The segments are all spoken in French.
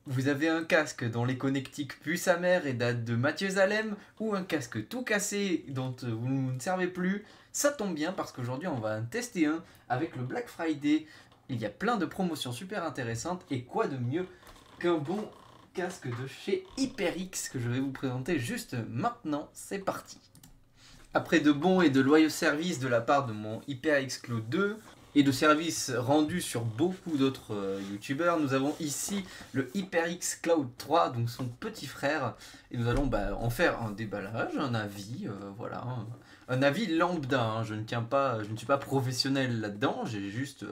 Vous avez un casque dont les connectiques puent sa mère et date de Mathieu-Zalem, ou un casque tout cassé dont vous ne servez plus, ça tombe bien parce qu'aujourd'hui on va en tester un avec le Black Friday. Il y a plein de promotions super intéressantes et quoi de mieux qu'un bon casque de chez HyperX que je vais vous présenter juste maintenant. C'est parti. Après de bons et de loyaux services de la part de mon HyperX Cloud 2, et de services rendus sur beaucoup d'autres youtubeurs, nous avons ici le HyperX Cloud 3, donc son petit frère, et nous allons en faire un déballage, un avis, voilà, un avis lambda, hein. Je ne suis pas professionnel là-dedans, j'ai juste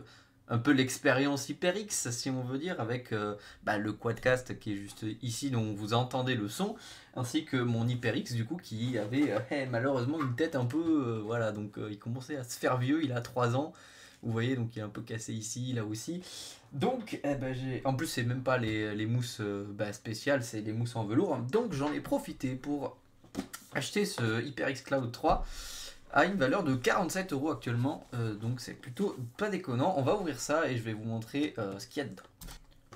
un peu l'expérience HyperX, si on veut dire, avec le quadcast qui est juste ici, dont vous entendez le son, ainsi que mon HyperX du coup qui avait malheureusement une tête un peu, voilà, donc il commençait à se faire vieux, il a 3 ans. Vous voyez, donc il est un peu cassé ici, là aussi. Donc, en plus, c'est même pas les mousses spéciales, c'est les mousses en velours. Donc, j'en ai profité pour acheter ce HyperX Cloud 3 à une valeur de 47 € actuellement. Donc, c'est plutôt pas déconnant. On va ouvrir ça et je vais vous montrer ce qu'il y a dedans.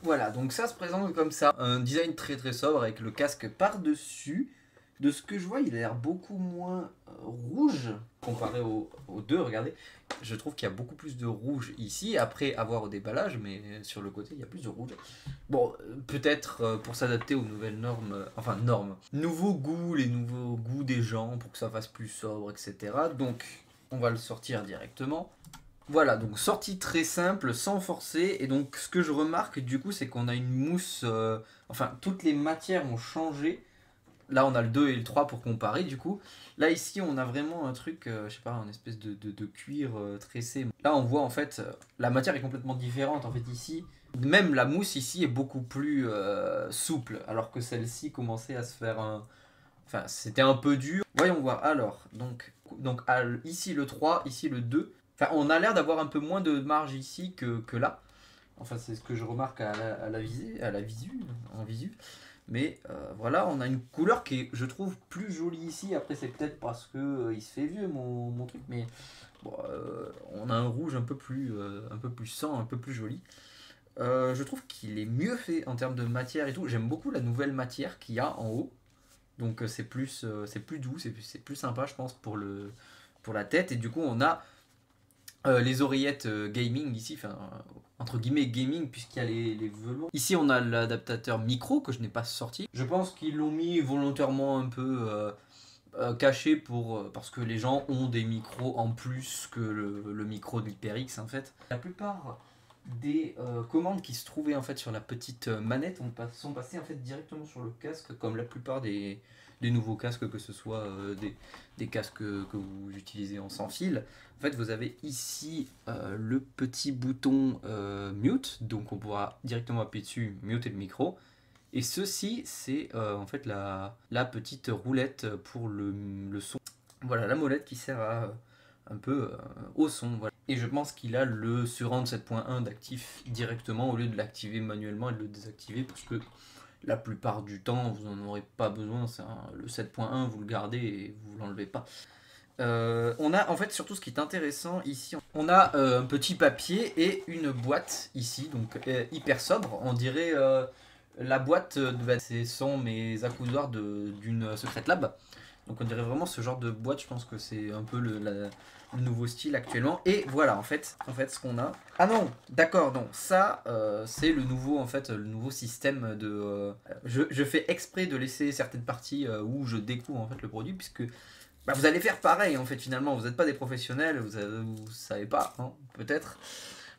Voilà, donc ça se présente comme ça. Un design très très sobre avec le casque par-dessus. De ce que je vois, il a l'air beaucoup moins rouge comparé aux deux. Regardez, je trouve qu'il y a beaucoup plus de rouge ici, après avoir au déballage, mais sur le côté, il y a plus de rouge. Bon, peut-être pour s'adapter aux nouvelles normes, nouveaux goûts, les nouveaux goûts des gens, pour que ça fasse plus sobre, etc. Donc, on va le sortir directement. Voilà, donc sortie très simple, sans forcer, et donc ce que je remarque du coup, c'est qu'on a une mousse, toutes les matières ont changé. Là, on a le 2 et le 3 pour comparer, du coup. Là, ici, on a vraiment un truc, je sais pas, une espèce de cuir tressé. Là, on voit, en fait, la matière est complètement différente. En fait, ici, même la mousse, ici, est beaucoup plus souple. Alors que celle-ci commençait à se faire un... Enfin, c'était un peu dur. Voyons voir. Alors, ici le 3, ici le 2. Enfin, on a l'air d'avoir un peu moins de marge ici que là. Enfin, c'est ce que je remarque à la visu, en visu. Mais voilà, on a une couleur qui est, je trouve, plus jolie ici. Après, c'est peut-être parce que il se fait vieux mon truc, mais bon, on a un rouge un peu plus sang, un peu plus joli. Je trouve qu'il est mieux fait en termes de matière et tout. J'aime beaucoup la nouvelle matière qu'il y a en haut. Donc c'est plus doux, c'est plus sympa, je pense, pour la tête. Et du coup, on a les oreillettes gaming ici, enfin entre guillemets gaming puisqu'il y a les velours. Ici on a l'adaptateur micro que je n'ai pas sorti. Je pense qu'ils l'ont mis volontairement un peu caché parce que les gens ont des micros en plus que le micro de l'HyperX en fait. La plupart des commandes qui se trouvaient en fait sur la petite manette sont passées en fait directement sur le casque comme la plupart des nouveaux casques, que ce soit des casques que vous utilisez en sans fil. En fait, vous avez ici le petit bouton mute, donc on pourra directement appuyer dessus, muter le micro. Et ceci, c'est en fait la petite roulette pour le son. Voilà, la molette qui sert à un peu au son. Voilà. Et je pense qu'il a le Surround 7.1 d'actif directement au lieu de l'activer manuellement et de le désactiver parce que la plupart du temps, vous n'en aurez pas besoin. Le 7.1, vous le gardez et vous l'enlevez pas. On a en fait surtout ce qui est intéressant ici, on a un petit papier et une boîte ici, donc hyper sobre. On dirait la boîte, ce sont mes accoudoirs d'une Secret Lab. Donc on dirait vraiment ce genre de boîte, je pense que c'est un peu le nouveau style actuellement. Et voilà en fait ce qu'on a. Ah non, d'accord, non, ça c'est le nouveau système de... je fais exprès de laisser certaines parties où je découvre en fait le produit, puisque vous allez faire pareil en fait finalement, vous n'êtes pas des professionnels, vous savez pas, hein, peut-être.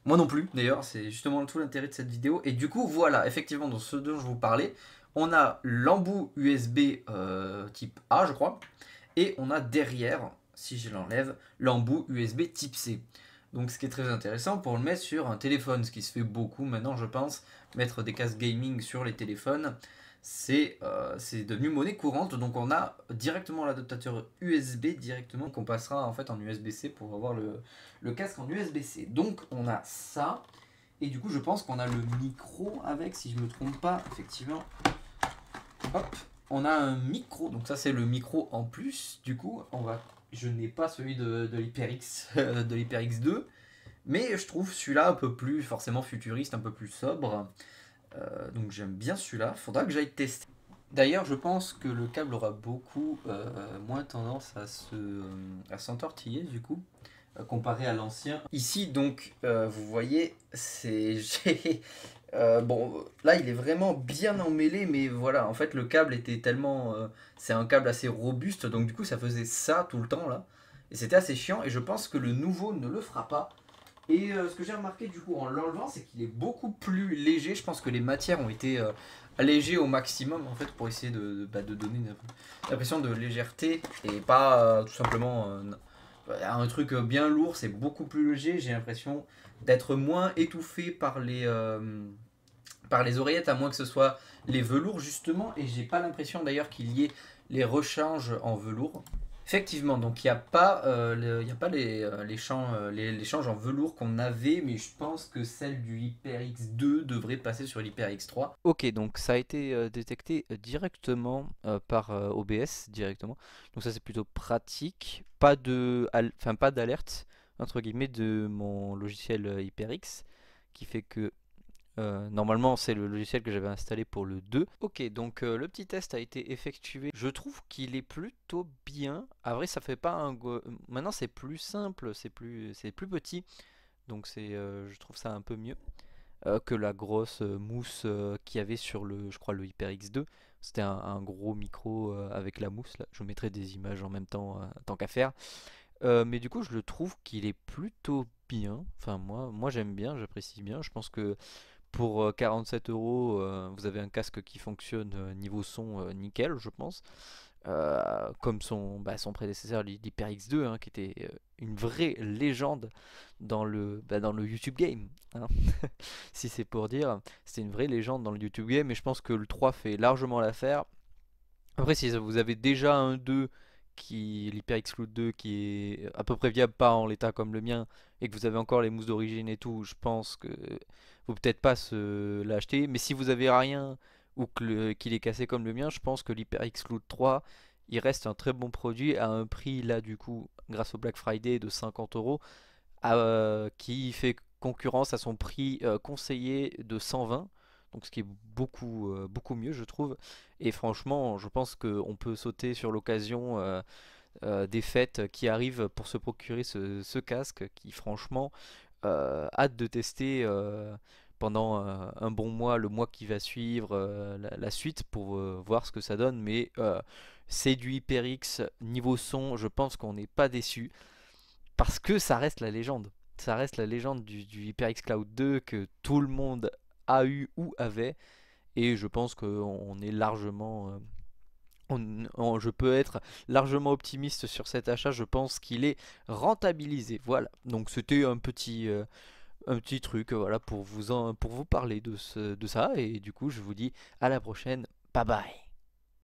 Moi non plus d'ailleurs, c'est justement tout l'intérêt de cette vidéo. Et du coup voilà, effectivement dans ce dont je vous parlais, on a l'embout USB type A je crois, et on a derrière, si je l'enlève, l'embout USB type C. Donc ce qui est très intéressant pour le mettre sur un téléphone, ce qui se fait beaucoup maintenant je pense, mettre des casques gaming sur les téléphones. C'est devenu monnaie courante, donc on a directement l'adaptateur USB directement qu'on passera en fait en USB-C pour avoir le casque en USB-C. Donc on a ça, et du coup je pense qu'on a le micro avec, si je me trompe pas, effectivement. Hop, on a un micro, donc ça c'est le micro en plus. Du coup je n'ai pas celui de l'HyperX de l'HyperX 2, mais je trouve celui-là un peu plus forcément futuriste, un peu plus sobre. Donc j'aime bien celui-là, faudra que j'aille tester. D'ailleurs, je pense que le câble aura beaucoup moins tendance à s'entortiller du coup, comparé à l'ancien. Ici, donc, vous voyez, bon, là, il est vraiment bien emmêlé, mais voilà, en fait, le câble était tellement... c'est un câble assez robuste, donc du coup, ça faisait ça tout le temps, là. Et c'était assez chiant, et je pense que le nouveau ne le fera pas. Et ce que j'ai remarqué du coup en l'enlevant, c'est qu'il est beaucoup plus léger. Je pense que les matières ont été allégées au maximum en fait pour essayer de donner une impression de légèreté et pas tout simplement un truc bien lourd. C'est beaucoup plus léger. J'ai l'impression d'être moins étouffé par les oreillettes, à moins que ce soit les velours justement. Et j'ai pas l'impression d'ailleurs qu'il y ait les rechanges en velours. Effectivement, donc il n'y a pas, y a pas les changes en velours qu'on avait, mais je pense que celle du HyperX2 devrait passer sur l'HyperX3. Ok, donc ça a été détecté directement par OBS directement. Donc ça c'est plutôt pratique. Enfin pas d'alerte entre guillemets de mon logiciel HyperX qui fait que normalement c'est le logiciel que j'avais installé pour le 2. Ok, donc le petit test a été effectué. Je trouve qu'il est plutôt bien. À vrai, ça fait pas maintenant c'est plus simple, c'est plus petit. Donc je trouve ça un peu mieux que la grosse mousse qu'il y avait sur je crois le HyperX2. C'était un gros micro avec la mousse là. Je vous mettrai des images en même temps, tant qu'à faire. Mais du coup, je le trouve qu'il est plutôt bien. Enfin, moi j'aime bien, j'apprécie bien. Je pense que pour 47 euros, vous avez un casque qui fonctionne niveau son nickel, je pense. Comme son prédécesseur, l'HyperX2, hein, qui était une vraie légende dans le YouTube game, hein. Si c'est pour dire, c'était une vraie légende dans le YouTube game, et je pense que le 3 fait largement l'affaire. Après, si vous avez déjà un 2, l'HyperX Cloud 2, qui est à peu près viable, pas en l'état comme le mien, et que vous avez encore les mousses d'origine et tout, je pense que faut peut-être pas l'acheter. Mais si vous avez rien ou qu'il est cassé comme le mien, je pense que l'HyperX Cloud 3, il reste un très bon produit à un prix là du coup, grâce au Black Friday de 50 euros, qui fait concurrence à son prix conseillé de 120. Donc ce qui est beaucoup mieux je trouve. Et franchement, je pense qu'on peut sauter sur l'occasion des fêtes qui arrivent pour se procurer ce casque qui franchement hâte de tester pendant un bon mois, le mois qui va suivre la suite pour voir ce que ça donne. Mais c'est du HyperX niveau son, je pense qu'on n'est pas déçu parce que ça reste la légende. Ça reste la légende du HyperX Cloud 2 que tout le monde a eu ou avait. Et je pense qu'on est largement... je peux être largement optimiste sur cet achat. Je pense qu'il est rentabilisé. Voilà. Donc c'était un petit truc voilà, pour vous parler de ça. Et du coup, je vous dis à la prochaine. Bye bye.